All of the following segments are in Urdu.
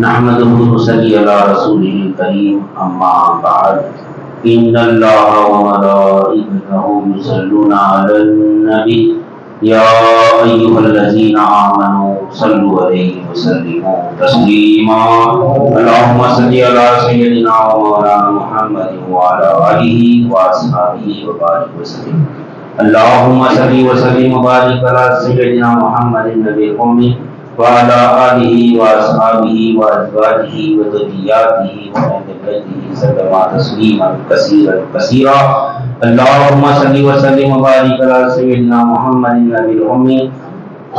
نحمده ونصلي على رسوله الكريم أما بعد إن الله وملائكته يصلون على النبي يا أيها الذين آمنوا صلوا عليه وسلموا تسليما اللهم صل على سيدنا ومولانا محمد وعلى آله وأصحابه وبارك وسلم اللهم صل وسلم وبارك على سيدنا محمد النبي الأمي وعلى آله وأصحابه وأزواجه وذرياته وأهل بيته سلم تسليما كثيرا كثيرا اللهم صل وسلم وبارك على سيدنا محمد النبي الأمي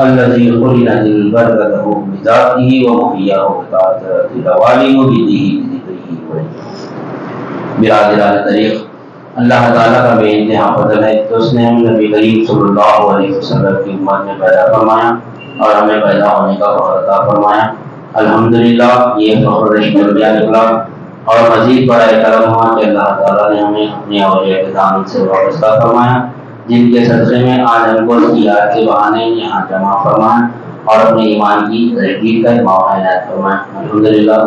الذي خلق البركة بذاته ومحياه بطاعته العوالم بيده بذكره برادران طریق اللہ تعالیٰ کا بے انتہا فضل ہے کہ اس نے نبی کریم صلی اللہ علیہ وسلم کی امت میں پیدا فرمایا اور ہمیں پیدا ہونے کا فخر عطا فرمایا۔ الحمدللہ یہ فخر رشتہ نکلا اور مزید بڑا کرم ہوا کہ اللہ تعالیٰ نے ہمیں اپنے اولیاء کے دامن سے وابستہ فرمایا، جن کے صدقے میں آج ہم کو اس کی یاد کے بہانے یہاں جمع فرمائیں اور اپنے ایمان کی تجدید کا موقع عنایت فرمائیں۔ الحمدللہ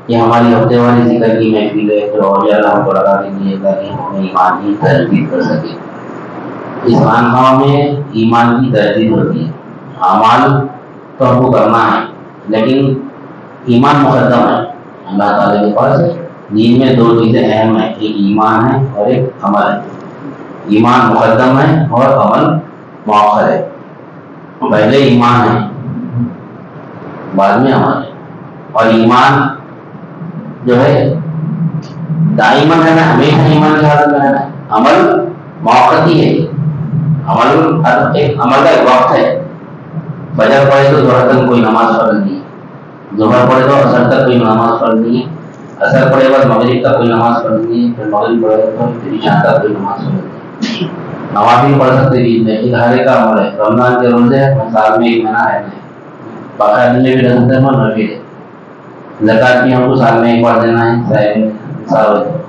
یہ ہماری ہفتے والی ذکر کی محفل ہے تو اولیاء اللہ کو لگا دیجیے تاکہ ہم اپنے ایمان کی تجدید کر سکیں۔ اس خانقاہ میں ایمان کی تجدید ہوتی ہے، اعمال تو ہم کو کرنا ہے لیکن ایمان مقدم ہے۔ اللہ تعالیٰ کے پاس دین میں دو چیزیں اہم ہیں، ایک ایمان ہے اور ایک عمل ہے۔ ایمان مقدم ہے اور عمل مؤخر ہے۔ پہلے ایمان ہے بعد میں عمل ہے، اور ایمان جو ہے دائماً ہے نا، ہمیشہ ایمان کی حالت میں رہنا ہے۔ عمل موقتی ہے، عمل کا ایک وقت ہے۔ فجر پڑھے تو ظہر تک کوئی نماز فرض نہیں ہے، ظہر پڑھے تو عصر تک کوئی نماز فرض نہیں ہے، عصر پڑھے بعد مغرب تک کوئی نماز فرض نہیں ہے، پھر مغرب پڑھے تو پھر عشاء تک کوئی نماز فرض نہیں ہے۔ نوافل پڑھ سکتے بیچ میں، ایک ہر ایک کا عمل ہے۔ رمضان کے روزے سال میں ایک مہینہ رہنا ہے، باقاعدہ میں بھی رہتے ہیں نفل ہے۔ زکات بھی ہم کو سال میں ایک بار دینا ہے،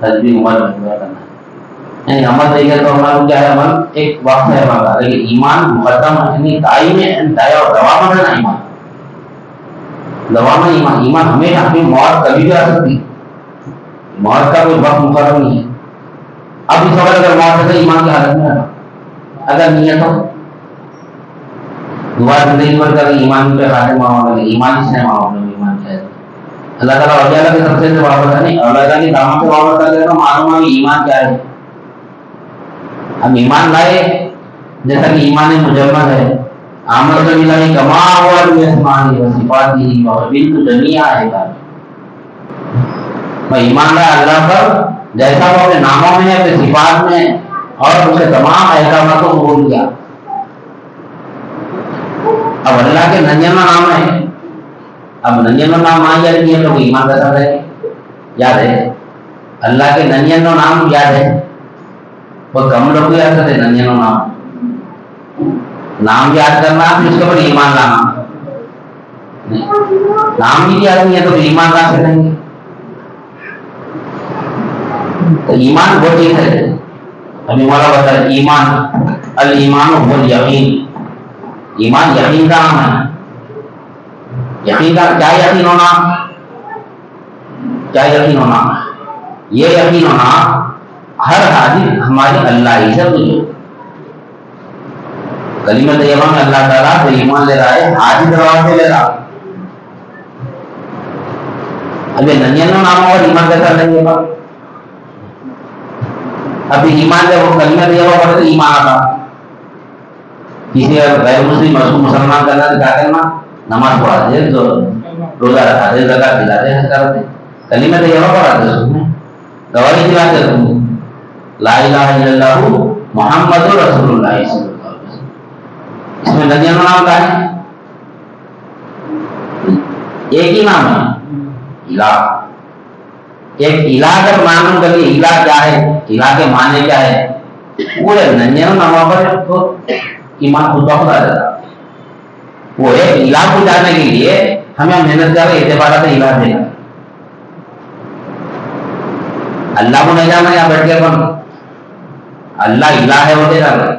حج بھی عمر میں پورا کرنا ہے۔ یعنی عمل دیکھے تو ہمارا کیا ہے، عمل ایک وقت ہے ہمارا، لیکن ایمان مقدم ہے، یعنی دائم ہے، دوام ہے نا ایمان، دوام ہے ایمان۔ ایمان ہمیشہ، ہمیں موت کبھی بھی آ سکتی ہے، موت کا کوئی وقت مقرر نہیں ہے۔ اب اس وقت اگر موت ہے تو ایمان کی حالت میں رہنا، اگر نیت ہو دعا زندگی بھر کر ایمان پہ خاتمہ ہوگا، ایمان اس نے معاملے میں ایمان کیا ہے۔ اللہ تعالیٰ اولیاء کے سب سے وابستہ نہیں، اولیاء کی دامن سے وابستہ ہے تو معلوم ہے ایمان کیا ہے۔ ہم ایمان لائے جیسا کہ ایمان مجمد ہے، آمد باللہ کما ہوا باسمائہ و صفاتہ وبنت جمیع آیاتہ۔ میں ایمان لائے اللہ پر جیسا وہ اپنے ناموں میں ہے، اپنے صفات میں، اور اس کے تمام احکامات کو قبول کیا۔ اب اللہ کے ننجنا نام ہے، اب ننجنا نام یاد کیا تو ایمان کا ساتھ ہے، یاد ہے اللہ کے ننجنا نام یاد ہے، وہ کم لوگ یاد کرتے ننجنا نام یاد کرنا پھر اس کے اوپر ایمان لانا، نام بھی یاد نہیں ہے تو ایمان لا سکیں گے۔ تو ایمان وہ چیز ہے، ابھی مولا بتا ہے ایمان الایمان هو الیقین، ایمان یقین کا نام ہے۔ یقین کا کیا یقین ہونا، کیا یقین ہونا، یہ یقین ہونا ہر حاضر ہماری اللہ ہی سے تجھے کلمہ طیبہ میں اللہ تعالیٰ تو ایمان لے رہا ہے، حاضر رواب سے لے رہا۔ اب یہ ننجنوں ناموں اور ایمان کیسا لیں گے؟ اب ایمان جب وہ کلمہ طیبہ پڑھے تو ایمان آتا، کسی غیر مسلم مسلمان کرنا تو کیا کرنا، نماز پڑھاتے، روزہ رکھاتے، زکات دلاتے، حج کرتے، کلمہ طیبہ پڑھاتے، اس میں گواہی دلاتے، لا الہ الا اللہ محمد رسول اللہ صلی اللہ علیہ وسلم۔ اس میں ننجنوں نام کا ہے، ایک ہی نام ہے الہ۔ ایک الہ کا معنی کبھی الہ کیا ہے، الہ کے معنی کیا ہے، پورے ننجنوں ناموں پر تو ایمان خود بخود آ جاتا۔ وہ ایک الہ کو جاننے کے لیے ہمیں محنت کر رہے اعتبارات الہ دینا۔ اللہ کو نہیں جانا یہاں بیٹھ کے اپن اللہ الہ ہے وہ دے رہا،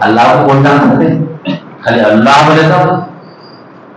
اللہ کو کون جان سکتے، خالی اللہ بولے تو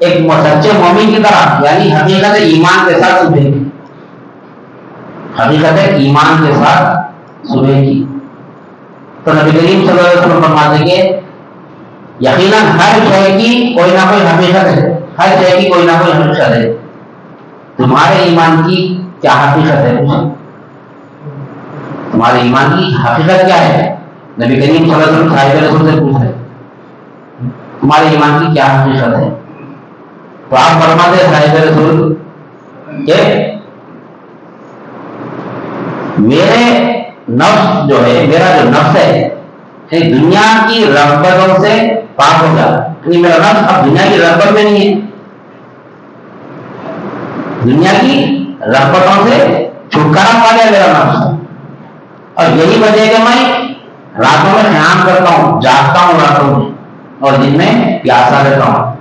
ایک سچے مومن کی طرح، یعنی حقیقت ایمان کے ساتھ صبح کی، حقیقت ایمان کے ساتھ صبح کی۔ تو نبی کریم صلی اللہ علیہ وسلم فرماتے کہ یقیناً ہر شے کی کوئی نہ کوئی حقیقت ہے، ہر شے کی کوئی نہ کوئی حقیقت ہے۔ تمہارے ایمان کی کیا حقیقت ہے؟ تمہارے ایمان کی حقیقت کیا ہے؟ نبی کریم صلی اللہ علیہ وسلم صاحب رسول سے پوچھے تمہارے ایمان کی کیا حقیقت ہے؟ تو آپ فرماتے ہیں صاحب رسول کہ میرے نفس جو ہے، میرا جو نفس ہے دنیا کی رغبتوں سے پاک ہو گیا، یعنی میرا نفس اب دنیا کی رغبت میں نہیں ہے، دنیا کی رغبتوں سے چھٹکارا پا گیا میرا نفس۔ اور یہی وجہ ہے کہ میں راتوں میں قیام کرتا ہوں، جاگتا ہوں راتوں میں، اور دن میں پیاسا رہتا ہوں۔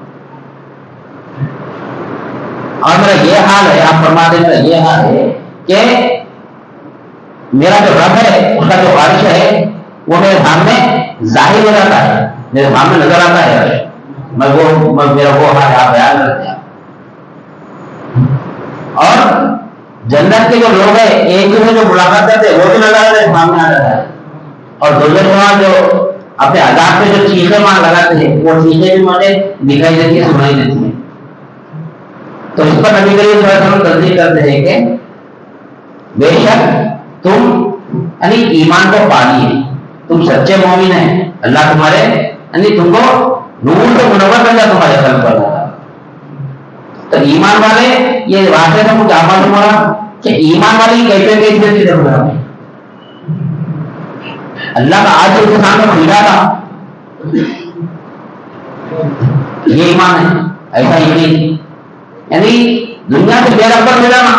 اور میرا یہ حال ہے، آپ فرماتے ہیں یہ حال ہے کہ میرا جو رب ہے اس کا جو عرش ہے وہ میرے سامنے ظاہر ہو جاتا ہے، میرے سامنے نظر آتا ہے عرش، میرا وہ حال آپ بیان کرتے ہیں۔ اور جنت کے جو لوگ ہیں ایک دوسرے جو ملاقات کرتے ہیں وہ بھی نظر آتا ہے، سامنے آ جاتا ہے۔ اور دوسرے جو اپنے عذاب پہ جو چیخیں مار لگاتے ہیں وہ چیخیں بھی مجھے دکھائی دیتی ہے، سنائی دیتی ہیں۔ تو اس پر نبی کریم صلی اللہ علیہ وسلم تصدیق کرتے ہیں کہ بے شک تم یعنی ایمان کو پانی ہے، تم سچے مومن ہیں، اللہ تمہارے یعنی تم کو نور سے منور کر دیا تمہارے قلب پر۔ تو ایمان والے یہ واقعہ سے کچھ آمد ہو رہا کہ ایمان والی کیسے کیسے ضرور ہے، اللہ کا آج اس کے سامنے کھلا تھا، یہ ایمان ہے، ایسا یقین یعنی دنیا سے بے رغبت ملا نا،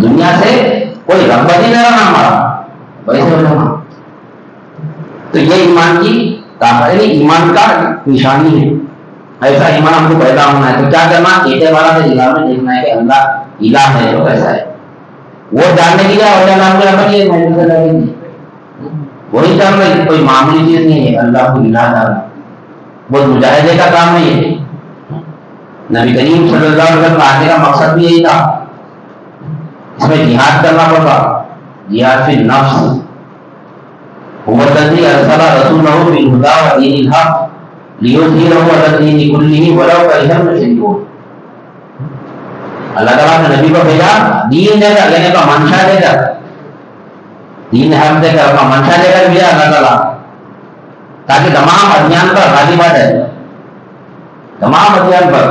دنیا سے کوئی رغبت ہی نہیں رہا ہمارا، ویسے ہو جانا۔ تو یہ ایمان کی طاقت ہے، ایمان کا نشانی ہے، ایسا ایمان ہم کو پیدا ہونا ہے۔ تو کیا کرنا؟ ایٹے والا سے الہ میں دیکھنا ہے کہ اللہ الہ ہے جو کیسا ہے، وہ جاننے کے لیے اور اللہ کو اپنی یہ محنت سے لگیں گے، وہی جان رہے کوئی معمولی چیز نہیں ہے اللہ کو الہ جاننا، وہ مجاہدے کا کام نہیں ہے۔ نبی کریم صلی اللہ علیہ وسلم آنے کا مقصد بھی یہی تھا، اس میں جہاد کرنا پڑتا، جہاد فی النفس، هو الذی ارسل رسولہ بالہدی ودین الحق لیظہرہ علی الدین کلہ ولو کرہ المشرکون۔ اللہ تعالیٰ نے نبی کو بھیجا دین دے کر، لینے کا منشا دے کر، دین حق دے کر، اپنا منشا دے کر بھیجا اللہ تعالیٰ، تاکہ تمام ادیان پر غالب آ جائے، تمام ادیان پر۔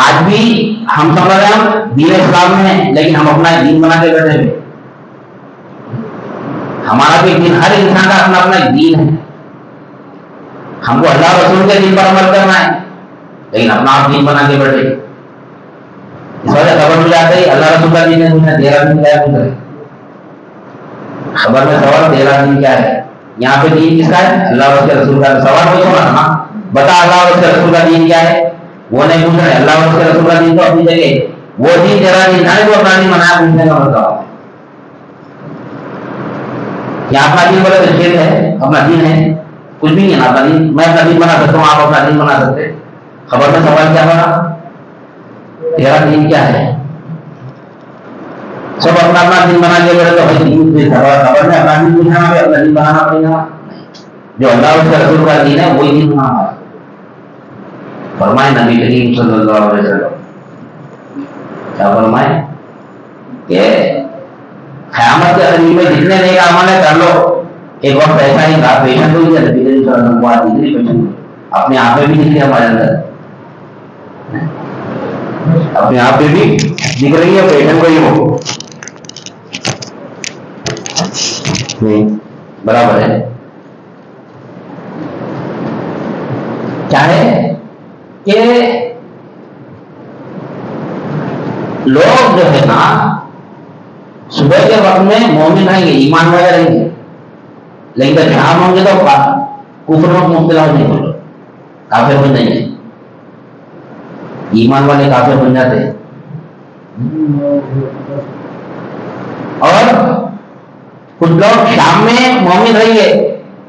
آج بھی ہم سمجھ رہے ہیں دین اسلام میں ہیں، لیکن ہم اپنا دین بنا کے بیٹھے ہوئے، ہمارا بھی دین، ہر انسان کا اپنا اپنا دین ہے، ہم کو اللہ رسول کے دین پر عمل کرنا ہے، لیکن اپنا آپ دین بنا کے بیٹھے۔ اس وجہ خبر مل جاتا ہے اللہ رسول کا دین ہے، تیرا دین کیا ہے، خبر میں سوال تیرا دین کیا ہے، یہاں پہ دین کس کا ہے؟ اللہ اور اس کے رسول کا۔ سوال وہی ہوگا نا، بتا اللہ اور اس کے رسول کا دین کیا ہے، وہ نہیں پوچھ رہے، اللہ اور اس کے رسول کا دین تو اپنی جگہ، وہ دین تیرا دین ہے، وہ اپنا دین منایا پوچھنے کا مطلب یا اپنا دین بولے تو شرک ہے، اپنا دین ہے کچھ بھی نہیں ہے اپنا دین، میں اپنا دین بنا سکتا ہوں، آپ اپنا دین بنا سکتے۔ خبر میں سوال کیا ہوگا؟ تیرا دین کیا ہے؟ سب اپنا اپنا دین بنا کے بیٹھے تو خبر میں اپنا دین پوچھنا ہے، اپنا دین بنانا پڑے گا، جو اللہ اس کے رسول کا دین ہے وہی دین بنانا ہے۔ فرمائے نبی کریم صلی اللہ علیہ وسلم، کیا فرمائے کہ قیامت کے قریب میں جتنے نیک اعمال ہیں کر لو۔ ایک وقت ایسا ہی تھا، پیشنٹ ہوئی ہے نبی کریم صلی اللہ علیہ وسلم کو، آج اتنی پیشنٹ اپنے آپ میں بھی دکھ رہی ہے ہمارے اندر، اپنے آپ میں بھی دکھ رہی ہے، پیشنٹ کو ہی ہو برابر ہے۔ کیا ہے کہ لوگ جو ہے نا صبح کے وقت میں مومن رہیں گے، ایمان والے رہیں گے، لیکن جب شام ہوں گے تو کفر میں مبتلا ہو جائیں گے، کافر بن جائیں گے، ایمان والے کافر بن جاتے ہیں۔ اور کچھ لوگ شام میں مومن رہیں گے،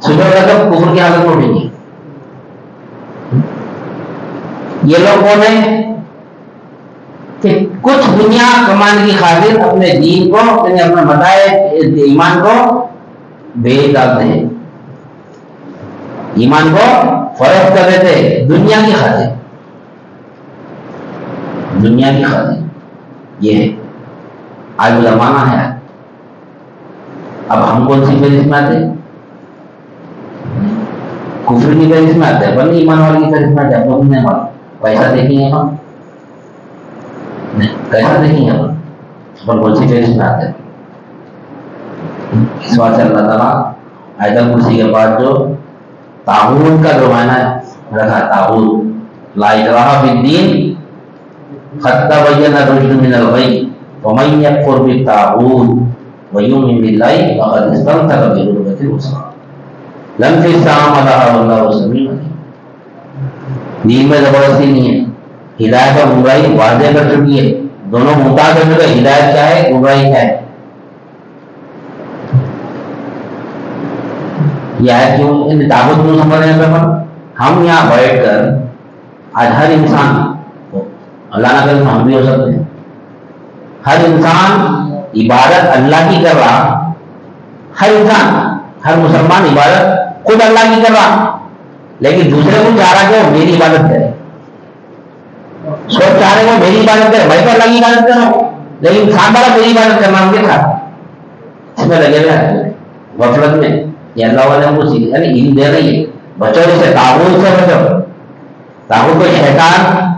صبح کا تو کفر کی حالت میں اٹھیں گے، یہ لوگ کون ہیں کہ کچھ دنیا کمانے کی خاطر اپنے دین کو، اپنے بتائے ایمان کو بیچ ڈالتے ہیں، ایمان کو فروخت کر دیتے ہیں دنیا کی خاطر، دنیا کی خاطر۔ یہ ہے آج وہ زمانہ ہے۔ اب ہم کون سی فہرست میں آتے ہیں؟ کفر کی فہرست میں آتے ہیں، بلکہ ایمان والی کی فہرست میں آتے ہیں۔ پیسہ دیکھیں گے ہم، پیسہ دیکھیں گے ہم کون سی فہرست میں آتے ہیں؟ اس بات سے اللہ تعالیٰ آیت الکرسی کے بعد جو طاغوت کا جو معنی رکھا، طاغوت لا اکراہ فی الدین قد تبین الرشد من الغی ومن یکفر بالطاغوت ویؤمن باللہ فقد استمسک بالعروۃ الوثقی لا انفصام لها واللہ سمیع علیم۔ دین میں زبردستی نہیں ہے، ہدایت اور گمراہی واضح کر چکی ہے، دونوں متا کر چکے، ہدایت کیا ہے، گمراہی کیا ہے۔ یہ ہے کیوں ان طاقت کیوں سمجھ رہے ہیں؟ ہم یہاں بیٹھ کر آج ہر انسان، اللہ نہ کرے ہم بھی ہو سکتے ہیں، ہر انسان عبادت اللہ کی کر رہا، ہر انسان، ہر مسلمان عبادت خود اللہ کی کر رہا، لیکن دوسرے کو چاہ رہا کہ وہ میری عبادت کرے، سوچ چاہ رہے وہ میری عبادت کرے، میں تو اللہ کی عبادت کر رہا ہوں، لیکن خاندان میری عبادت کرنا ان کے ساتھ اس میں لگے ہوئے ہیں غفلت میں۔ یہ اللہ والے ہم کو یعنی علم دے رہی ہے، بچوں سے طاغوت سے بچو۔ طاغوت کوئی شیطان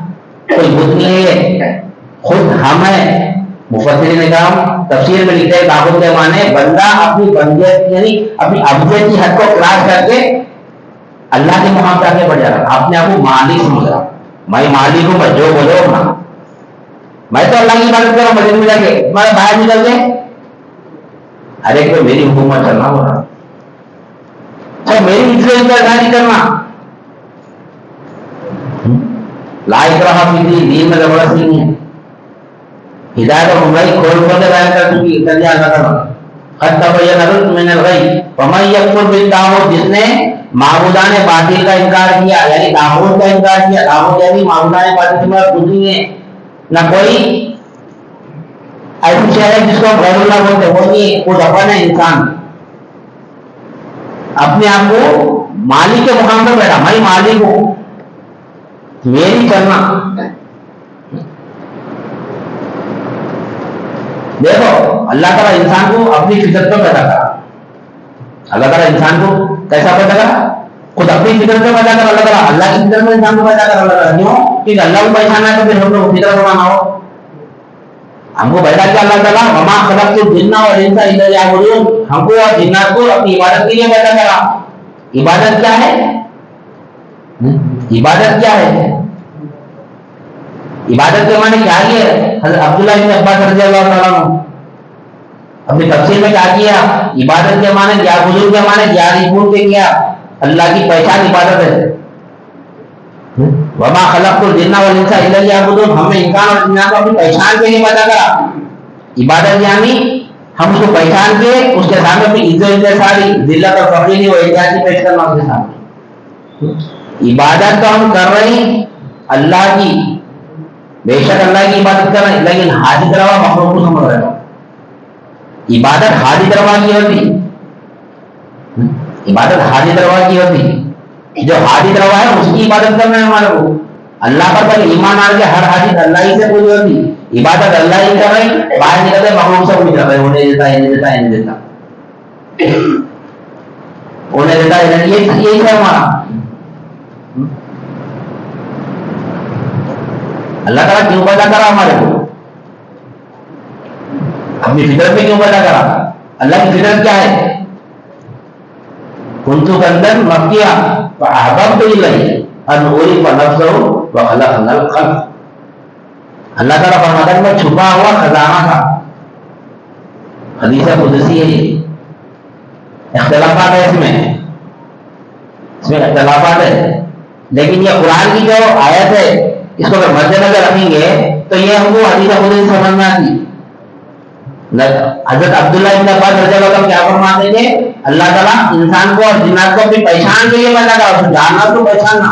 کوئی بت نہیں ہے، خود ہم ہیں۔ مفسرین نے کہا، تفسیر میں لکھتے ہیں طاغوت کے معنی بندہ اپنی بندیت یعنی اپنی ابدیت کی حد کو کراس کر کے اللہ کے مقام پہ آگے بڑھ جا رہا، اپنے آپ کو مالک سمجھ رہا، میں مالک ہوں، میں جو بولو نا، میں تو اللہ کی عبادت کر رہا ہوں، مسجد میں جا کے تمہارے باہر نکل کے ہر ایک کو میری حکومت چلنا ہو رہا، میری انفلوئنس کا اظہار نہیں کرنا۔ لا اکراہ فی الدین، دین میں زبردستی نہیں ہے، ہدایت اور گمراہی کھول کھول کے بیان کر چکی ہے اللہ تعالیٰ۔ قد تبین الرشد من الغی ومن یکفر بالطاغوت، جس نے معبودان باطل کا انکار کیا یعنی طاغوت کا انکار کیا، طاغوت یعنی معبودان باطل سے مراد کچھ نہیں ہے، نہ کوئی ایسی شے ہے جس کو غیر اللہ بولتے، وہ نہیں ہے، خود اپن ہے انسان، اپنے آپ کو مالک کے مقام پر بیٹھا، میں مالک ہوں، میری چلنا۔ دیکھو اللہ تعالیٰ انسان کو اپنی فطرت پر پیدا کرا، اللہ تعالیٰ انسان کو کیسا پیدا کرا؟ خود اپنی فطرت پر پیدا کرا اللہ تعالیٰ، اللہ کی فطرت میں انسان کو پیدا کرا اللہ تعالیٰ، کیوں؟ کیونکہ اللہ کو پہچانا ہے تو پھر ہم لوگ فطرت بنانا ہو، ہم کو پیدا کیا اللہ تعالیٰ، وما خلقت الجن والانس الا لیعبدون، ہم کو اور جنات کو اپنی عبادت کے لیے پیدا کرا۔ عبادت کیا ہے؟ عبادت کیا ہے؟ عبادت کے معنی کیا ہے؟ حضرت عبداللہ بن عباس رضی اللہ تعالیٰ عنہ اپنی تفسیر میں کیا کیا؟ عبادت کے معنی کیا، حضور کے معنی کیا، ریپورٹ کے کیا، اللہ کی پہچان عبادت ہے۔ وما خلقت الجن والانس الا لیعبدون، ہم نے انسان اور جنات کو اپنی پہچان کے لیے پیدا کرا۔ عبادت یعنی ہم اس کو پہچان کے اس کے سامنے اپنی عزت ساری ذلت اور فخر نہیں وہ احتیاطی پیش کرنا اس کے سامنے۔ عبادت تو ہم کر رہے ہیں اللہ کی، بے شک اللہ کی عبادت کر رہے ہیں، لیکن حاجت روا مخلوق کو سمجھ رہے ہیں۔ عبادت حاجت روا کی ہوتی، عبادت حاجت روا کی ہوتی، جو حاجت روا ہے اس کی عبادت کرنا ہے ہمارے کو۔ اللہ پر پہلے ایمان آ کے ہر حاجت اللہ ہی سے پوری ہوتی، عبادت اللہ ہی کر رہی، باہر نکلتے مخلوق سے پوچھ رہے انہیں دیتا انہیں دیتا انہیں دیتا انہیں دیتا یہی ہے ہمارا۔ اللہ تعالیٰ کیوں پیدا کرا ہمارے کو؟ اپنی فطرت میں کیوں پیدا کرا؟ اللہ کی فطرت کیا ہے؟ کنتو کنزا مخفیا فاحببت الیہ ان اعرف نفسہ وخلقنا الخلق۔ اللہ تعالیٰ فرماتا ہے میں چھپا ہوا خزانہ تھا، حدیث قدسی ہے یہ، اختلافات ہے اس میں اختلافات ہے، لیکن یہ قرآن کی جو آیت ہے اس کو اگر مد نظر رکھیں گے تو یہ ہم کو حدیث قدسی سمجھ میں آتی۔ حضرت عبداللہ بن عباس رضی اللہ عنہ کیا فرماتے تھے؟ اللہ تعالیٰ انسان کو اور جنات کو اپنی پہچان کے لیے پیدا کرا، جاننا تو پہچاننا،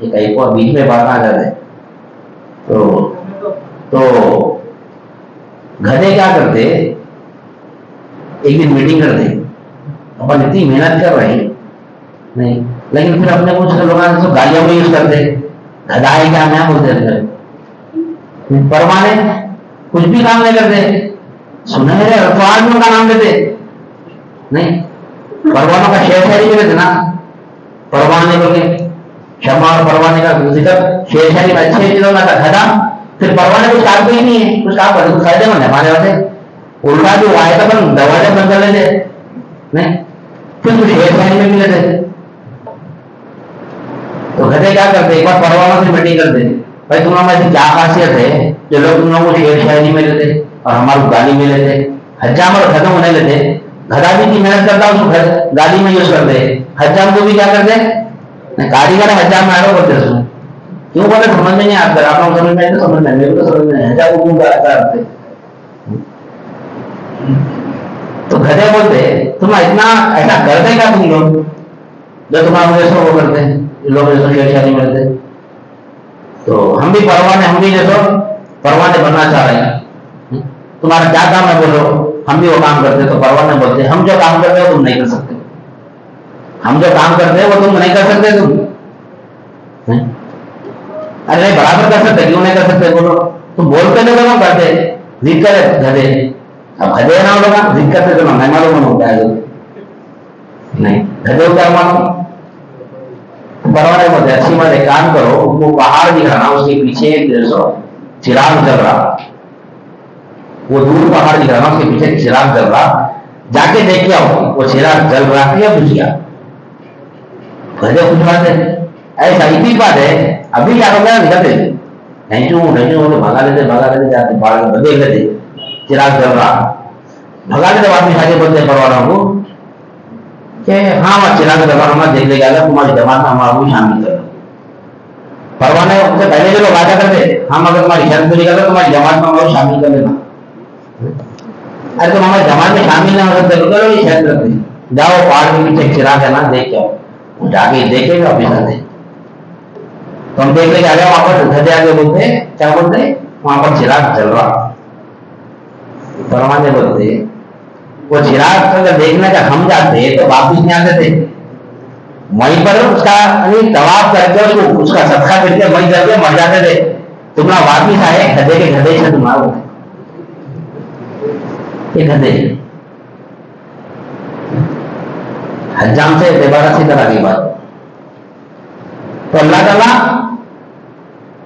یہ کہیں کو بیچ میں بات آ جاتے. تو گدھے کیا کرتے, ایک دن میٹنگ کرتے, اپن اتنی محنت کر رہے ہیں نہیں, لیکن پھر اپنے کچھ لوگ تو گالیاں بھی یوز کرتے, گدھا ہے کیا نیا بولتے ہیں. پروانے کچھ بھی کام نہیں کرتے, سنہرے الفاظ میں کا نام لیتے نہیں. پروانوں کا شعر شاعری میں لیتے نا, پروانے کو شمع اور پروانے کا ذکر شعر شاعری میں اچھے چیزوں کا گدھا. پھر پروانے کچھ کام ہی نہیں ہے, کچھ کام کرتے فائدے مند ہے ہمارے واسطے. الٹا جو آئے تو اپن دروازے بند کر لیتے نہیں, پھر کچھ شعر شاعری میں بھی لیتے. تو گدھے کیا کرتے, ایک بار پروانوں سے میٹنگ کرتے, بھائی تم لوگوں میں ایسی کیا خاصیت ہے جو لوگ تم لوگوں کو شعر شاعری میں لیتے اور ہمارے گالی میں لیتے. حجام اور ختم ہونے لیتے, گدھا بھی کی محنت کرتا اس کو گالی میں یوز کرتے. حجام کو بھی کیا کرتے, کاریگر حجام میں آرو کرتے اس میں. کیوں بولے سمجھ میں نہیں آتا, آپ لوگ سمجھ میں تو سمجھ میں, میرے کو سمجھ میں حجام کو کیوں کرتے. تو گدھے بولتے تم اتنا ایسا کرتے کیا تم لوگ جو تمہارے جیسا وہ کرتے ہیں, لوگ جیسا شعر شاعری میں لیتے. تو ہم بھی پروانے, ہم بھی جیسو پروانے بننا چاہ رہے ہیں. تمہارا کیا کام ہے بولو, ہم بھی وہ کام کرتے. تو پروانے بولتے ہم جو کام کرتے ہیں وہ تم نہیں کر سکتے, ہم جو کام کرتے ہیں وہ تم نہیں کر سکتے. تم ارے نہیں برابر کر سکتے, کیوں نہیں کر سکتے بولو. تم بولتے نہیں تو کرتے, ضد کرے گدھے. اب گدھے نہ ہوگا ضد کرتے تو نہیں معلوم ہوتا ہے نہیں, گدھے کو کیا معلوم. پروانے بولتے اچھی بات ہے, کام کرو, وہ پہاڑ دکھ رہا نا, اس کے پیچھے ایک چراغ جل رہا, وہ دور پہاڑ دکھ رہا نا, اس کے پیچھے چراغ جل رہا, جا کے دیکھ کے آؤ وہ چراغ جل رہا ہے یا بجھ گیا. گدھے کچھ بات ہے, ایسا اتنی بات ہے, ابھی کیا ہو گیا نکلتے نہیں چوں بھگا لیتے جاتے پہاڑ کے دیکھ لیتے چراغ جل رہا, بھگا لیتے. واپس آگے بولتے پروانوں کو کہ ہاں وہ چراغ جل رہا, ہمارا دیکھ لے گا تمہاری جماعت میں ہمارا بھی شامل کرو. پروانے سے پہلے جو لوگ وعدہ کرتے, ہم اگر تمہاری شرط پوری کرتے تمہاری جماعت میں ہمارا شامل کر لینا. ارے تم ہماری جماعت میں شامل نہ ہو سکتے تو یہ شرط رکھتے, جاؤ پہاڑ کے پیچھے چراغ ہے نا دیکھ کے آؤ. جا کے دیکھے گا واپس آتے. تو ہم دیکھ لے کے آگے وہاں پر گدھے آگے بولتے کیا بولتے, وہاں پر چراغ چل رہا. پروانے بولتے وہ چراغ اگر دیکھنے کا ہم جاتے تو واپس نہیں آتے تھے, وہیں پر اس کا طواف کر کے اس کا صدقہ کر کے وہیں کر کے مر جاتے تھے. تمہارا واپس آئے گدھے کے گدھے سے تمہارا یہ گدھے. حجام سے دوبارہ سی طرح کی بات. تو اللہ تعالیٰ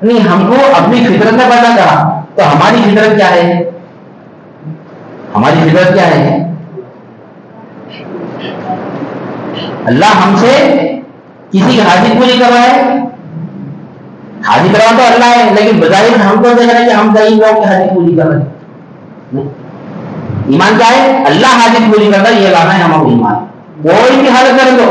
نہیں ہم کو اپنی فطرت میں پیدا کرا, تو ہماری فطرت کیا ہے, ہماری فطرت کیا ہے. اللہ ہم سے کسی کی حاجت پوری کروا ہے, حاجت کروا تو اللہ ہے, لیکن بظاہر ہم کو دیکھ رہے ہیں کہ ہم کئی لوگوں کی حاجت پوری کر رہے ہیں. ایمان کیا ہے, اللہ حاجت پوری کرتا ہے, یہ لانا ہے ہم ایمان. کوئی بھی حالت کر دو,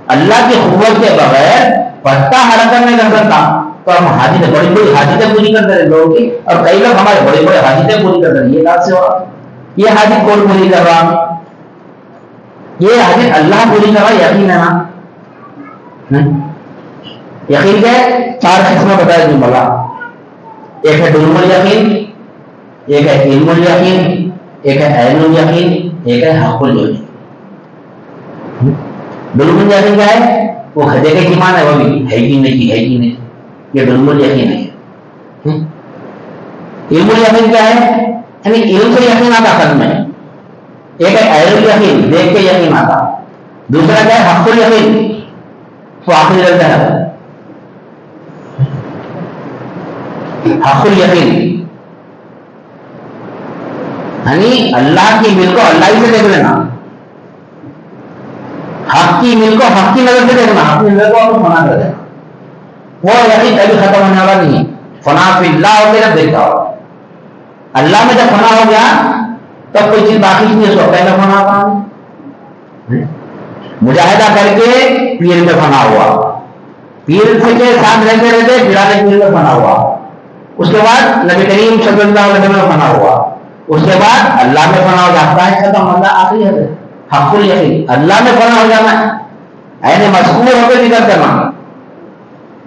اللہ کی قوت کے بغیر پتا حرکت نہیں کر سکتا. تو ہم حاجتیں بڑی بڑی حاجتیں پوری کرتے رہے لوگوں کی, اور کئی لوگ ہمارے بڑے بڑے حاجتیں پوری کرتے رہے. یہ بات سے ہوا, یہ حاجت کون پوری کر رہا, یہ حاجت اللہ پوری کر رہا. یقین ہے نا, یقین کیا ہے, 4 قسمیں بتایا تم بلا. ایک ہے علم الیقین, ایک ہے علم الیقین, ایک ہے عین الیقین, ایک ہے حق الیقین. علم الیقین کیا ہے, وہ گدھے کا ایمان ہے, وہ بھی ہے کہ نہیں, ہے کہ نہیں, یہ علم الیقین ہے. علم الیقین کیا ہے, یعنی علم سے یقین آتا قلب میں. ایک ہے عین الیقین, دیکھ کے یقین آتا. دوسرا کیا ہے حق الیقین, وہ آخری درجہ ہے. حق الیقین یعنی اللہ کی ملک کو اللہ ہی سے دیکھ لینا, حق کی ملک کو حق کی نظر سے دیکھنا, حق کی نظر کو آپ فنا کر دینا. وہ یقین کبھی ختم ہونے والا نہیں. فنا فی اللہ ہو کے جب دیکھتا ہو, اللہ میں جب فنا ہو گیا تب کوئی چیز باقی نہیں ہے. سو پہلے فنا ہوگا, مجاہدہ کر کے پیر میں فنا ہوا, پیر کے ساتھ رہتے رہتے پرانے پیر میں فنا ہوا, اس کے بعد نبی کریم صلی اللہ علیہ وسلم میں فنا ہوا, اس کے بعد اللہ میں فنا ہو جاتا ہے. ختم اللہ آخری ہے حق الیقین, اللہ میں فنا ہو جانا ہے. ایسے مذکور ہو کے ذکر کرنا,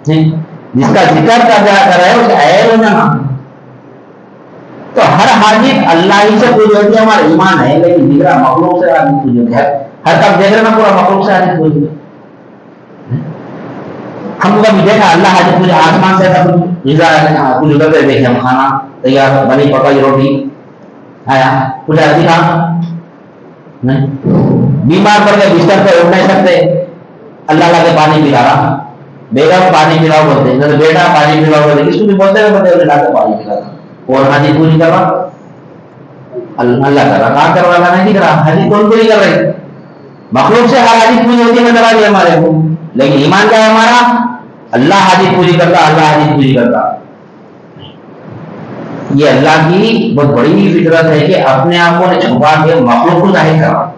جس کا ذکر کر رہا ہے اسے اے ہو جانا. تو ہر حاجت اللہ ہی سے پوری ہوتی ہے، ہمارا ایمان ہے، لیکن دیگر مخلوق سے حاجت پوری ہوتی ہے. ہر کب دیکھ رہے نا پورا مخلوق سے حاجت پوری ہوتی ہے. ہم کبھی دیکھا اللہ حاجت پوری آسمان سے غذا کچھ ادھر دیکھے ہم کھانا تیار بنی پکائی روٹی آیا کچھ ایسی کھا نہیں. بیمار پڑ گئے بستر پہ اٹھ نہیں سکتے، اللہ اللہ کے پانی پلا رہا، بیگم پانی پلاؤ بولتے ہیں، بیٹا پانی پلاؤ بولتے، کس کو بھی بولتے ہیں بولتے لا کے پانی پلاتا اور حاجت پوری کر رہا اللہ کر رہا. کہاں کر رہا نہیں دکھ رہا، حاجت کون پوری کر رہے؟ مخلوق سے ہر حاجت پوری ہوتی ہے نظر آ رہی ہے ہمارے کو، لیکن ایمان کیا ہے ہمارا؟ اللہ حاجت پوری کرتا، اللہ حاجت پوری کرتا. یہ اللہ کی بہت بڑی فطرت ہے کہ اپنے آپ کو چھپا کے مخلوق کو ظاہر کر رہا.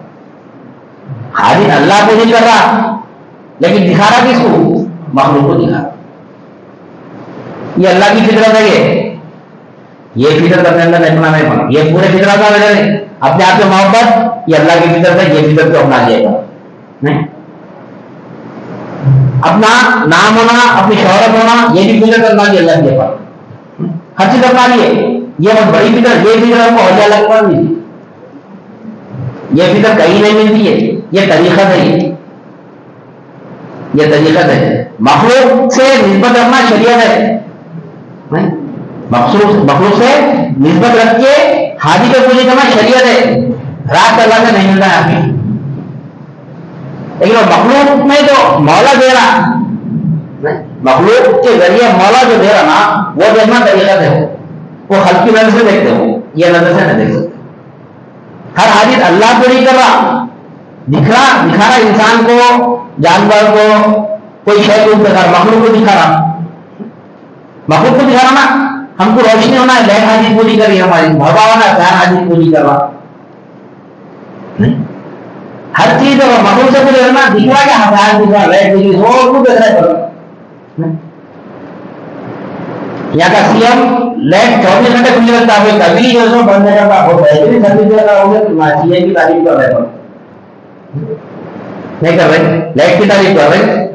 حاجت اللہ پوری کر رہا لیکن دکھا رہا کس کو؟ مخلوق کو دکھا. یہ اللہ کی فطرت ہے. یہ فطرت اپنے اندر نہیں بنا نہیں، یہ پورے فطرت کا وجہ ہے اپنے آپ سے محبت، یہ اللہ کی فطرت ہے، یہ فطرت کو اپنا لیا گا نہیں. اپنا نام ہونا، اپنی شہرت ہونا، یہ بھی فطرت اللہ کی، اللہ کے پاس ہر چیز اپنا لیے. یہ بہت بڑی فطرت، یہ فطرت کو ہو جائے اللہ کے پاس ملتی، یہ فطرت کہیں نہیں ملتی ہے. یہ طریقت ہے، یہ طریقت ہے. مخلوق سے نسبت رکھنا شریعت ہے، مخلوق سے نسبت رکھ کے حاجی کو پوری کرنا شریعت ہے. رات اللہ سے نہیں ملتا ہے آپ کی، لیکن مخلوق میں تو مولا دے رہا، مخلوق کے ذریعے مولا جو دے رہا نا وہ دیکھنا طریقت ہے. وہ خلق کی نظر سے دیکھتے ہو، یہ نظر سے نہیں دیکھ سکتے. ہر حاجت اللہ پوری کر رہا، دکھا رہا انسان کو، جانور کو، کوئی شے کو دکھا رہا، مخلوق کو دکھا رہا، مخلوق کو دکھا رہا نا. ہم کو روشنی ہونا ہے، لائٹ حاجت پوری کر رہی ہے ہماری، بھوا ہونا ہے، فین حاجت پوری کر رہا. ہر چیز اگر مخلوق سے پوری کرنا دکھ رہا کہ ہزار دکھ رہا، لائٹ دکھ رہی، سو کو دیکھ رہا ہے. یہاں کا سی ایم لائٹ 24 گھنٹے کھلی رکھتا ہے، کبھی جو سو بند نہیں کرتا، وہ پہلے بھی سروس دے رہا ہوگا. سی ایم کی تعریف کر رہے نہیں کر رہے، لائٹ کی تعریف کر رہے،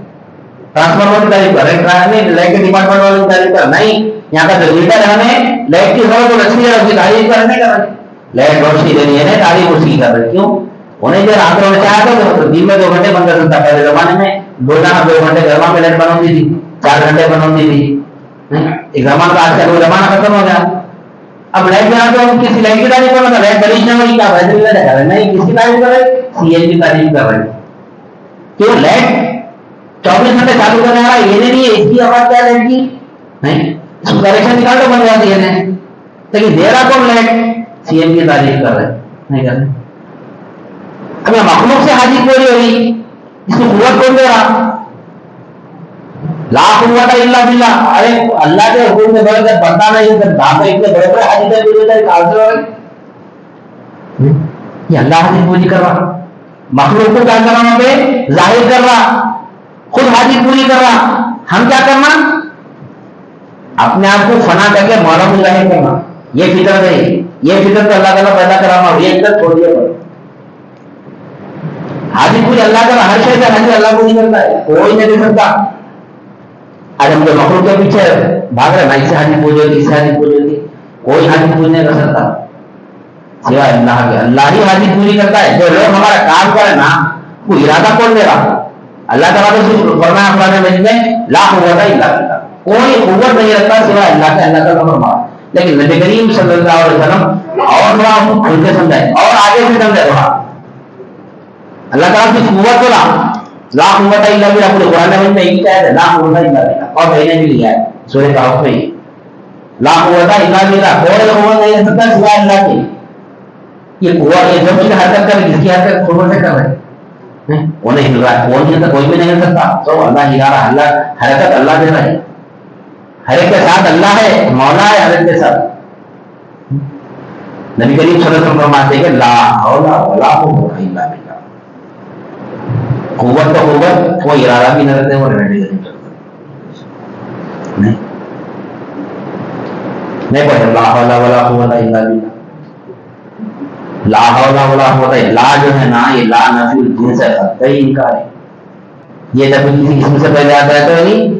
ٹرانسفارمر کی تعریف کر رہے، لائٹ کے ڈپارٹمنٹ والوں کی تعریف کر نہیں. یہاں کا جو لیڈر ہے ہمیں لائٹ کی ضرورت رکھتی ہے، اس کی تعریف کرنے کر رہے. لائٹ روشنی دینی ہے، تعریف اس کی کر رہے. کیوں؟ انہیں جو رات میں چاہا تھا دن میں 2 گھنٹے بند کر سکتا. پہلے زمانے میں روزانہ 2 گھنٹے گرما میں لائٹ بند ہوتی تھی، 4 گھنٹے بند ہوتی تھی. ایک زمانہ آج کا زمانہ ختم ہو گیا. اب لائٹ بنا تو ہم کسی لائٹ کی تعریف کر رہا تھا، لائٹ بڑی نہ ہوئی، کیا ویسے بھی کر رہے نہیں، کس کی تعریف کر رہے؟ سی ایم کی تعریف کر رہے. کیوں؟ لائٹ 24 گھنٹے چالو کرنے والا یہ نہیں ہے، اس کی آواز کیا لائٹ کی نہیں، اس کو کریکشن نکال تو بن جاتی ہے. لیکن دے رہا کون؟ لائٹ. سی ایم کی تعریف کر رہے نہیں کر رہے. اب یہ مخلوق سے حاجت پوری ہوئی، اس کو قوت کون دے رہا؟ لا قوت الا باللہ. ارے اللہ کے حکم میں بڑے بندہ نہیں ہے، دھاگے اتنے بڑے بڑے حاجتیں پوری ہوتے ہیں، کہاں سے ہوئے؟ یہ اللہ حاجت پوری کر رہا، مخلوق کو کیا کر رہا؟ پہ ظاہر کر رہا، خود حاجت پوری کر رہا. ہم کیا کرنا؟ اپنے آپ کو فنا کر کے مولا کو ظاہر کرنا. یہ فطرت ہے، یہ فطرت اللہ تعالیٰ پیدا کرانا، یہ فطرت چھوڑ دیا. حاجت پوری اللہ کا، ہر شے سے حاجت اللہ کو نہیں کرتا ہے، کوئی نہیں دے سکتا. آج ہم جو مخلوق کے پیچھے بھاگ رہے ہیں، اس سے حاجت پوری ہوتی، اس سے حاجت پوری ہوتی، کوئی حاجت پوری نہیں کر سکتا سوائے اللہ کے. اللہ ہی حاجت پوری کرتا ہے. جو لوگ ہمارا کام کرے نا وہ ارادہ کون دے رہا؟ اللہ تعالیٰ نے صرف فرمایا قرآن مجید میں لا قوت الا باللہ، کوئی قوت نہیں رکھتا سوائے اللہ کے. اللہ کا فرمان. لیکن نبی کریم صلی اللہ علیہ وسلم اور تھوڑا کھل کے سمجھائے اور آگے سے سمجھائے تھوڑا. اللہ تعالیٰ کی قوت بولا لا قوت الا باللہ، پورے قرآن مجید میں ایک آیت ہے لا قوت الا باللہ، اور میں نے بھی لیا ہے سورہ کہف میں لا قوت الا باللہ، کوئی قوت نہیں رکھ سکتا سوائے اللہ کی. یہ قوت یہ جب حرکت کر کس کی حرکت قوت سے کر رہے ہیں، وہ نہیں ہل رہا ہے، کون نہیں کوئی بھی نہیں ہل سکتا. تو اللہ ہلا رہا، اللہ حرکت اللہ دے رہا ہے. ہر ایک کے ساتھ اللہ ہے، مولا ہے ہر ایک کے ساتھ. نبی کریم صلی اللہ علیہ وسلم فرماتے ہیں کہ لا حول ولا قوت الا باللہ. قوت تو قوت، وہ ارادہ بھی نہ رہتے، وہ ریڈی نہیں پڑھتے لا حول ولا قوت الا باللہ. لا حول ولا قوت، لا جو ہے نا یہ لا نفی الجنس ہے، کئی انکار ہے. یہ جب کسی اسم سے پہلے آتا ہے تو نہیں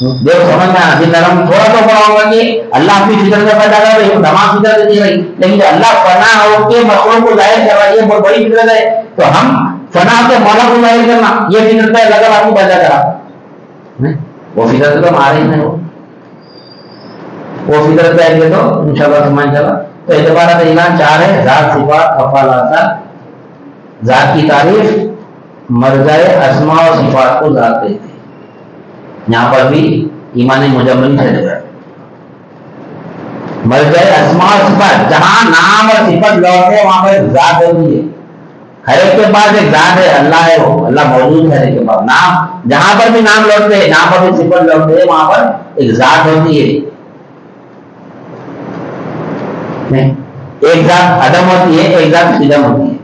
دیکھ سمجھ میں آنا نرم تھوڑا تو پڑا ہوگا کہ اللہ اپنی فطرت میں پیدا کر رہی ہے، تمام فطرت دی رہی، لیکن جو اللہ فنا ہو کے مخلوق کو ظاہر کر رہا ہے یہ بہت بڑی فطرت ہے، تو ہم فنا کے مولا کو ظاہر کرنا یہ فطرت ہے، اللہ تعالیٰ کو پیدا کرا وہ فطرت تو ہمارے ہی نہیں ہو، وہ فطرت پہ آئیں گے تو انشاءاللہ سمجھ چلا۔ تو اعتبارات اعلان چار ہے، ذات صفات افعال آثار، ذات کی تعریف، مرجع اسماء و صفات کو ذات کہتے ہیں، یہاں پر بھی ایمان مجمل سے لگا مرجع اسماء و صفات، جہاں نام اور صفت لوٹے وہاں پر ذات ہوتی ہے، ہر ایک کے پاس ایک ذات ہے، اللہ ہے، وہ اللہ موجود ہے ہر ایک کے پاس، نام جہاں پر بھی نام لوٹتے ہیں، جہاں پر بھی صفت لوٹتے ہیں وہاں پر ایک ذات ہوتی ہے، ایک ذات عدم ہوتی ہے، ایک ذات خدم ہوتی ہے،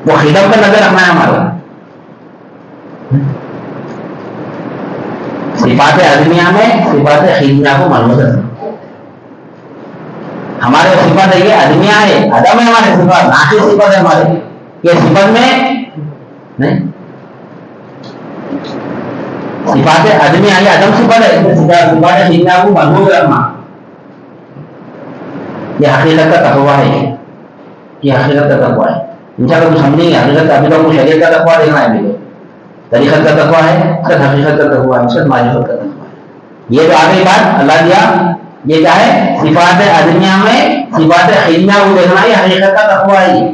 وہ خدم پر نظر رکھنا ہے ہمارا۔ صفات عدمیہ میں صفات خدمیہ کو ملحوظ رکھنا، ہمارے صفات ہے یہ عدمیہ ہے، عدم ہے ہمارے صفات، ناقص صفات ہے ہمارے، یہ صفت میں نہیں، صفات عدمیہ یہ عدم صفت ہے، صفات خدمیہ کو ملحوظ رکھنا، یہ حقیقت کا تقویٰ ہے، یہ حقیقت کا تقویٰ ہے، انشاءاللہ کچھ سمجھیں گے حقیقت کا، ابھی تو کچھ شریعت کا تقویٰ دیکھنا ہے، ابھی تو طریقت کا تقویٰ ہے، صرف حقیقت کا تقویٰ ہے، صرف معرفت کا تقویٰ ہے، یہ جو آگے بات اللہ دیا یہ کیا ہے، صفات عدمیہ میں صفات خدمیہ کو دیکھنا یہ حقیقت کا تقویٰ ہے،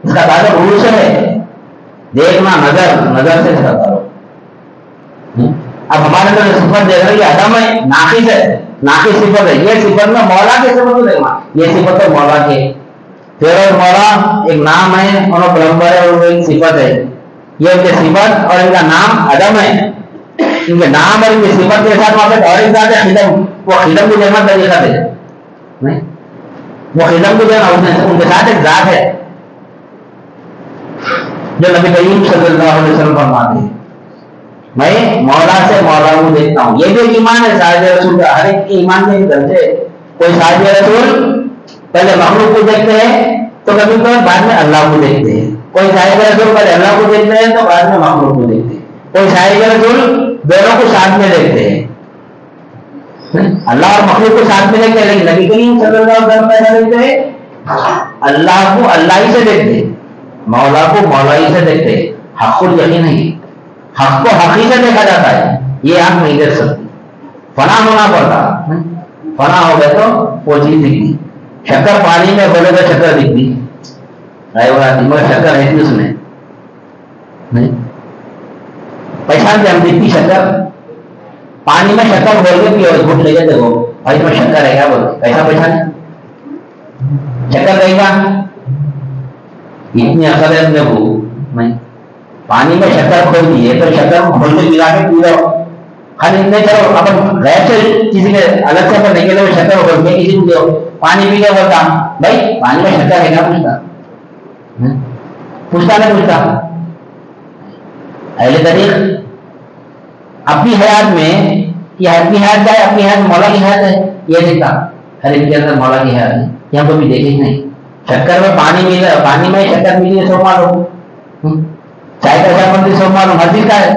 اس کا تعلق روح سے ہے، دیکھنا نظر سے اس کا تعلق۔ اب ہمارے اندر صفت دیکھ رہے یہ عدم ہے، ناقص ہے، ناقص صفت ہے، یہ صفت میں مولا کے صفت کو دیکھنا، یہ صفت ہے مولا کے، پھر مولا ایک نام ہے اور پلمبر ہے اور ایک صفت ہے، یہ ان کے صفت اور ان کا نام عدم ہے، ان کے نام اور ان کی صفت کے ساتھ وہاں پہ اور ایک ذات ہے خدم، وہ خدم کو دیکھنا طریقہ ہے، نہیں وہ خدم کو دیکھنا ان کے ساتھ ایک ذات ہے جو نبی کریم صلی اللہ علیہ وسلم فرماتے ہیں میں مولا سے مولا کو دیکھتا ہوں، یہ بھی ایک ایمان ہے صاحب رسول کا، ہر ایک کے ایمان میں ایک درجے، کوئی صاحب رسول پہلے مخلوق کو دیکھتے ہیں تو کبھی کبھی بعد میں اللہ کو دیکھتے ہیں، کوئی صاحب رسول پہلے اللہ کو دیکھتے ہیں تو بعد میں مخلوق کو دیکھتے ہیں، کوئی صاحب رسول دونوں کو ساتھ میں دیکھتے ہیں، اللہ اور مخلوق کو ساتھ میں دیکھتے ہیں، لیکن نبی کریم صلی اللہ علیہ وسلم ایسا دیکھتے ہیں اللہ کو اللہ ہی سے دیکھتے ہیں، مولا کو مولا ہی سے دیکھتے ہیں، حق الیقین ہے، حق کو حق ہی سے دیکھا جاتا ہے، یہ آنکھ نہیں دیکھ سکتی، فنا ہونا پڑتا، فنا ہو گئے تو وہ چیز دکھتی، شکر پانی میں بولے تو شکر دکھتی مگر شکر ہے اس میں نہیں، پہچان سے ہم دکھتی شکر، پانی میں شکر بول کے پیو گھٹ لے کے دیکھو بھائی میں شکر ہے کیا بولتے کیسا پہچانے، شکر رہے گا اتنی اثر ہے اپنے کو نہیں، پانی میں شکر کھول دیے تو شکر کھول کے ملا کے پی لو، خالی اتنے چلو اپن غیر سے کسی کے الگ سے اپن نہیں کے شکر کھول کے کسی کو دو پانی پی کے بولتا بھائی پانی میں شکر ہے کیا پوچھتا نہیں پوچھتا، اہل طریق اپنی حیات میں یہ اپنی حیات جائے، اپنی حیات مولا کی حیات ہے یہ دیکھتا، ہر ایک کے اندر مولا کی حیات ہے، یہاں کو بھی دیکھے ہی نہیں، شکر میں پانی ملا، پانی میں شکر ملی ہے سو معلوم، چائے کا شربت سو معلوم، ہر چیز کا ہے،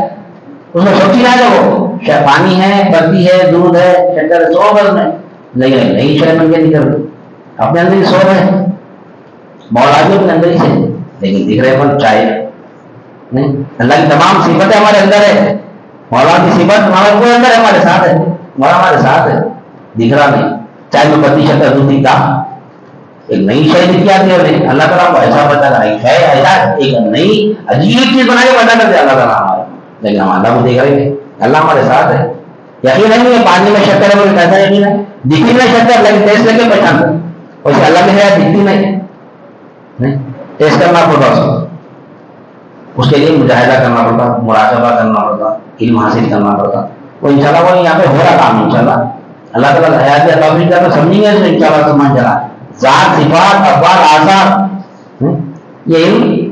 اس میں سوچی نہ وہ پانی ہے، پتی ہے، دودھ ہے، شکر ہے، سو بس میں لیکن نہیں شہر بن کے نکل اپنے اندر ہی سو ہے، مولا بھی اپنے اندر ہی سے، لیکن دکھ رہے پر چائے نہیں، اللہ کی تمام صفتیں ہمارے اندر ہے، مولا کی صفت ہمارے کوئی اندر ہے، ہمارے ساتھ ہے، مولا ہمارے ساتھ ہے، دکھ رہا نہیں، چائے میں پتی شکر دودھ دکھتا، ایک نئی شے دکھ جاتی ہے، اللہ تعالیٰ کو ایسا بتا کر ہے ایسا ایک نئی عجیب چیز بنا کے بتا کرتے اللہ تعالیٰ ہمارا، لیکن ہم اللہ کو دیکھ رہے ہیں، اللہ ہمارے ساتھ ہے، یقین نہیں ہے پانی میں شکر ہے کیسا یقین ہے، دکھی میں شکر لیکن ٹیسٹ لے کے پہچان کر، ویسے اللہ کی حیات دکھتی نہیں، ٹیسٹ کرنا پڑتا اس کے لیے مجاہدہ کرنا پڑتا، مراقبہ کرنا پڑتا، علم حاصل کرنا پڑتا، وہ انشاءاللہ وہ یہاں پہ ہو رہا کام انشاءاللہ اللہ تعالیٰ حیات یا توفیق کا تو سمجھیں گے تو انشاءاللہ سمجھ جانا، ذات صفات افعال آثار یہ علم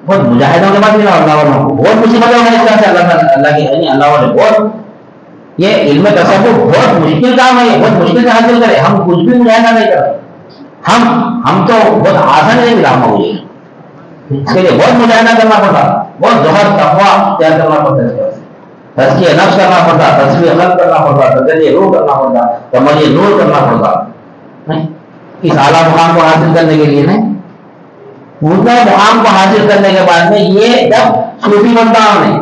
بہت مجاہدوں کے بعد ملا اللہ والوں کو، بہت مصیبتیں ہیں اس طرح سے اللہ کی اللہ والے بہت، یہ علم تصوف بہت مشکل کام ہے، بہت مشکل سے حاصل کرے، ہم کچھ بھی مجاہدہ نہیں کرتے، ہم تو بہت آسان نہیں ملا مجھے، اس کے لیے بہت مجاہدہ کرنا پڑتا، بہت زہر تقویٰ تیار کرنا پڑتا ہے، تزکیہ نفس کرنا پڑتا، تزکیہ قلب کرنا پڑتا، تزکیہ روح کرنا پڑتا، تمجیہ نور کرنا پڑتا نہیں اس اعلیٰ مقام کو حاصل کرنے کے لیے نہیں. اونچا مقام کو حاصل کرنے کے بعد میں یہ جب صوفی بنتا ہم نے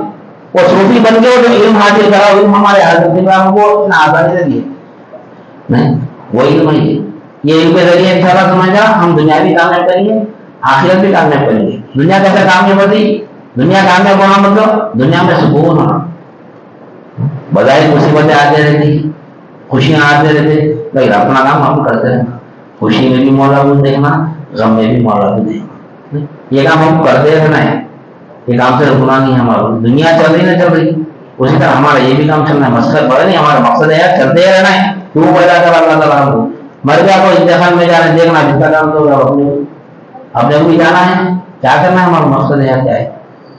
وہ صوفی بن کے وہ جو علم حاصل کرا علم ہمارے حضرت امام کو اتنا آسانی سے دیے نہیں وہ علم ہے یہ علم کے ذریعے انشاءاللہ سمجھا ہم دنیا بھی کامیاب کریں گے آخرت بھی کامیاب کریں گے. دنیا کیسے کامیاب ہوتی؟ دنیا کامیاب ہونا مطلب دنیا میں سکون ہونا. بظاہر مصیبتیں آتے رہتی خوشیاں آتے رہتے بھائی اپنا کام ہم کرتے رہنا خوشی میں بھی مولا کو دیکھنا غم میں بھی مولا کو دیکھنا یہ کام ہم کرتے رہنا ہے یہ کام سے رکنا نہیں ہمارا. دنیا چل رہی نہ چل رہی اسی طرح ہمارا یہ بھی کام چلنا ہے مقصد بڑا نہیں ہمارا مقصد ہے چلتے رہنا ہے. کیوں پیدا کر اللہ تعالیٰ کو مر گیا تو انتقال میں جانا دیکھنا جس کا کام تو اپنے کو بھی جانا ہے کیا کرنا ہے ہمارا مقصد ہے کیا ہے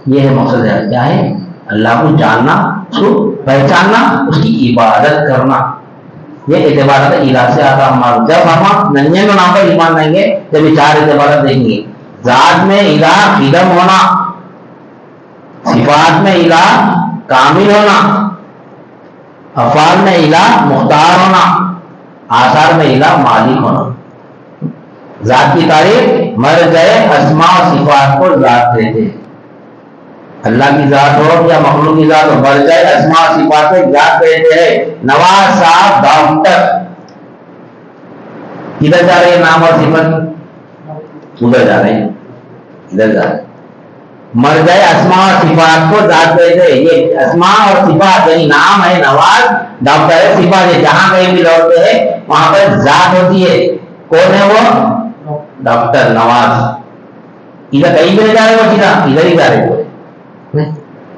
یہ ہے مقصد ہے کیا ہے اللہ کو جاننا اس کو پہچاننا اس کی عبادت کرنا. یہ اعتبارات الہ سے آتا ہمارا. جب ہم ننھے میں نام پر ایمان لیں گے جب یہ چار اعتبارات دیکھیں گے ذات میں الہ خدم ہونا صفات میں الہ کامل ہونا افعال میں الہ مختار ہونا آثار میں الہ مالک ہونا. ذات کی تعریف مر گئے اسماء و صفات کو ذات دیتے اللہ کی ذات ہو یا مخلوق کی ذات ہو مر گئے اسماء و صفات کو ذات دیتے ہیں. نواز صاحب ڈاکٹر ادھر جا رہے ہیں نام اور صفت ادھر جا رہے ہیں ادھر جا رہے ہیں. مر گئے اسماء اور صفات کو ذات دیتے ہیں. یہ اسماء اور صفات یعنی نام ہے نواز ڈاکٹر ہے صفات ہے جہاں کہیں بھی لوٹتے ہیں وہاں پر ذات ہوتی ہے. کون ہے وہ ڈاکٹر نواز ادھر کہیں بھی نہیں جا رہے وہ سیدھا ادھر ہی جا رہے وہ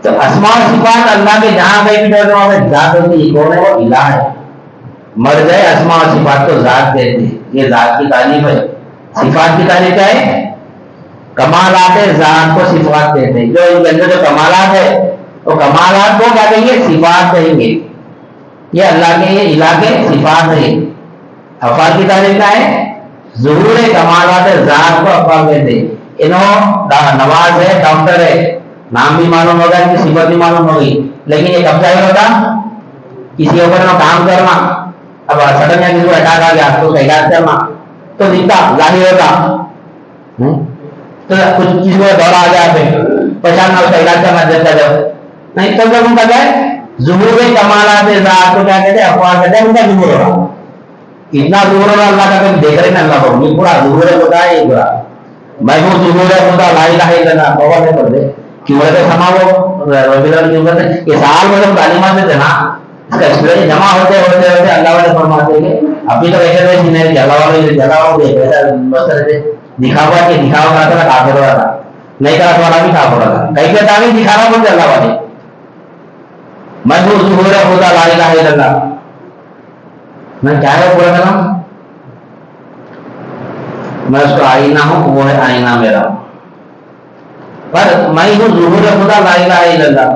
تو اسماء و صفات اللہ کے جہاں کہیں بھی لوٹتے وہاں پر ذات ہوتی ہے. کون ہے وہ الہ ہے. مر گئے اسماء و صفات کو ذات دیتے ہیں. یہ ذات کی تعریف ہے. صفات کی تعریف کیا ہے کمالات ذات کو صفات کہتے ہیں. جو ان کے اندر جو کمالات ہے وہ کمالات کو کیا کہیں گے صفات کہیں گے. یہ اللہ کے یہ الہ کے صفات ہے. افعال کی تعریف کیا ہے ظہور کمالات ذات کو افعال کہتے ہیں. انہوں نواز ہے ڈاکٹر ہے نام بھی معلوم ہوگا ان کی صفت بھی معلوم ہوگی لیکن یہ کب ظاہر ہوتا کسی اوپر کام کرنا اب سڈن یا کسی کو اٹیک آ گیا تو علاج کرنا تو دکھتا ظاہر ہوتا تو کچھ چیز کو دورہ آ جائے پھر پہچاننا اس کا علاج کرنا دیتا جب نہیں تو جب ان کا کیا ہے ظہور کمالات ذات کو کیا کہتے ہیں افعال کہتے ہیں. ان کا ظہور ہوگا اتنا ظہور ہوگا اللہ کا کبھی دیکھ رہے نا اللہ کو یہ پورا ظہور ہے خدا ہے یہ پورا محبوب ظہور ہے خدا لا الہ الا اللہ توبہ نہیں کرتے کیوں رہتے سما وہ ربیع کیوں کرتے یہ سال میں جب تعلیمات دیتے نا اس کا ایکسپیرینس جمع ہوتے ہوتے ہوتے اللہ والے فرماتے ہیں ابھی تو ایسے ویسے نہیں کہ اللہ والے جگہ والے ایسا بس رہتے دکھاوا کہ دکھاوا کرا تھا کافر ہو رہا تھا نہیں کرا تو والا بھی کافر ہو رہا تھا کہیں پہ تعلیم دکھانا بولتے اللہ والے محبوب ظہور ہے خدا لا الہ الا اللہ میں کیا ہے پورا کرنا میں اس کا آئینہ ہوں وہ ہے آئینہ میرا پر میں ہوں ظہور خدا لا الہ الا اللہ.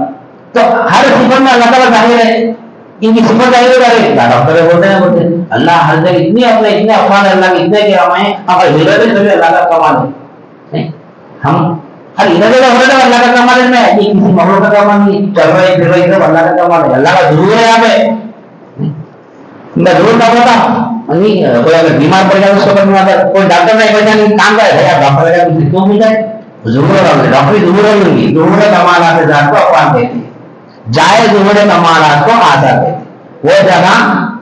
تو ہر صفت میں اللہ تعالیٰ ظاہر ہے ان کی صفت ظاہر ہو رہی ہے ڈاکٹر بولتے ہیں بولتے اللہ ہر جگہ اتنے اپنے اتنے افعال ہے اللہ کے اتنے کہ ہمیں ہمارے ہدایت سے اللہ کا کمال ہے. ہم ہر ادھر ادھر ہو رہے ہیں اللہ کا کمال ہے میں کسی مخلوق کا کمال نہیں چل رہے پھر رہے سب اللہ کا کمال ہے اللہ کا ظہور ہے یہاں پہ میں ضرور کا بتا نہیں کوئی اگر بیمار پڑ جائے اس کو کوئی ڈاکٹر نہیں پہچان کام کرے گا ڈاکٹر کا کیوں مل جائے ضرور ڈاکٹری ظہور ہوگی ظہور کمالات ذات کو افعال کہتے ہیں جائے ظہور کمالات کو آثار کہتے ہیں. وہ جگہ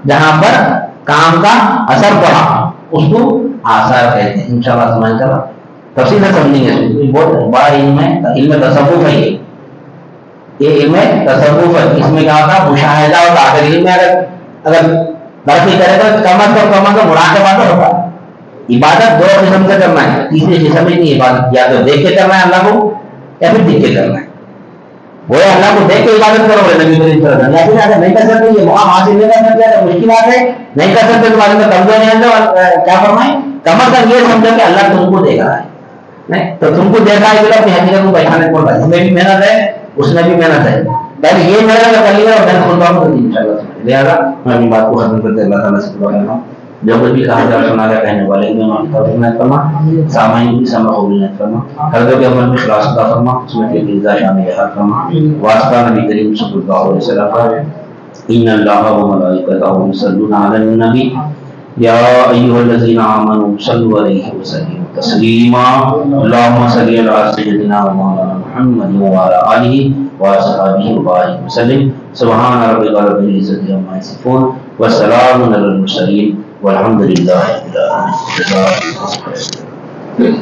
جہاں پر کام کا اثر پڑا اس کو آثار کہتے ہیں. انشاءاللہ سمجھ کر تفصیل سے سمجھیں گے بہت بڑا علم ہے علم تصوف ہے یہ علم تصوف ہے. اس میں کیا ہوتا ہے مشاہدہ اور آخر علم میں اگر ترقی کرے تو کم از کم مراقبہ تو ہوتا ہے. عبادت دو قسم سے کرنا ہے تیسری قسم نہیں عبادت یا تو دیکھ کے کرنا ہے اللہ کو یا پھر دیکھ کے کرنا ہے. وہ اللہ کو دیکھ کے عبادت کرو گے نبی کریم صلی اللہ علیہ وسلم اگر نہیں کر سکتے یہ مقام حاصل نہیں کر سکتے تو مشکلات ہے نہیں کر سکتے تمہارے اندر کمزوری ہے تو کیا فرمائیں کم از کم یہ سمجھو کہ اللہ تم کو دیکھ رہا ہے نہیں تو تم کو دیکھا ہے اپنی حقیقت کو پہچانے پڑ رہا ہے. اس میں بھی محنت ہے اس میں بھی محنت ہے پہلے یہ محنت کر لیا اور میں خود ہوں انشاءاللہ. لہٰذا میں اپنی بات کو ختم کرتے اللہ تعالیٰ سے دعا کرتا ہوں جو کچھ بھی کہا جا سنا رہا کہنے والے میں ہماری توفیق عنایت فرما، سامعین کی سمع قبول عنایت فرما، ہر دو کے عمل میں اخلاص عطا فرما، اس میں تیزہ شامل حال فرما، واسطہ نبی کریم صلی اللہ علیہ وسلم کا ان اللہ و ملائکتہ یصلون علی النبی یا ایھا الذین آمنوا صلوا علیہ وسلم تسلیما اللہم صلی علی سیدنا و مولانا محمد وعلی آلہ وصحبہ وبارک وسلم سبحان ربک رب العزۃ عما یصفون وسلام علی المرسلین والحمد للہ رب العالمین.